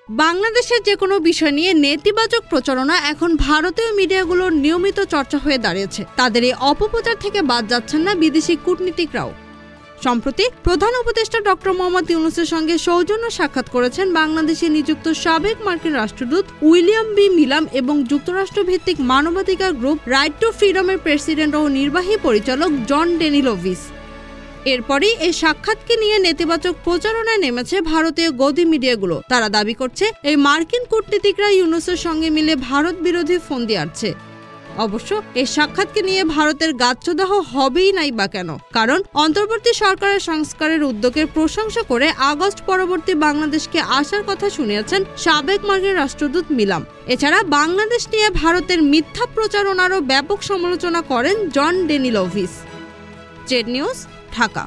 বাংলাদেশের যে কোনো বিষয় নিয়ে নেতিবাচক প্রচারণা এখন ভারতীয় মিডিয়াগুলোর নিয়মিত চর্চা হয়ে দাঁড়িয়েছে। তাদের এই অপপ্রচার থেকে বাদ যাচ্ছেন না বিদেশি কূটনীতিকরাও। সম্প্রতি প্রধান উপদেষ্টা ডক্টর মোহাম্মদ ইউনূসের সঙ্গে সৌজন্য সাক্ষাৎ করেছেন বাংলাদেশে নিযুক্ত সাবেক মার্কিন রাষ্ট্রদূত উইলিয়াম বি মিলাম এবং যুক্তরাষ্ট্রভিত্তিক মানবাধিকার গ্রুপ রাইট টু ফ্রিডমের প্রেসিডেন্ট ও নির্বাহী পরিচালক জন ডেনিলোভিস। এরপরই এই সাক্ষাৎকে নিয়ে নেতিবাচক প্রচারণায় নেমেছে ভারতীয় গদি মিডিয়াগুলো। তারা দাবি করছে এই মার্কিন কূটনীতিকরা ইউনূসের সঙ্গে মিলে ভারত বিরোধী ফন্দি আঁটছে। অবশ্য এই সাক্ষাৎকে নিয়ে ভারতের গাচ্ছদাহ হবেই নাই বা কেন, কারণ অন্তর্বর্তী সরকারের সংস্কারের উদ্যোগের প্রশংসা করে আগস্ট পরবর্তী বাংলাদেশকে আসার কথা শুনিয়েছেন সাবেক মার্কিন রাষ্ট্রদূত মিলাম। এছাড়া বাংলাদেশ নিয়ে ভারতের মিথ্যা প্রচারণারও ব্যাপক সমালোচনা করেন জন ডেনিলোভিস। Z News, Dhaka.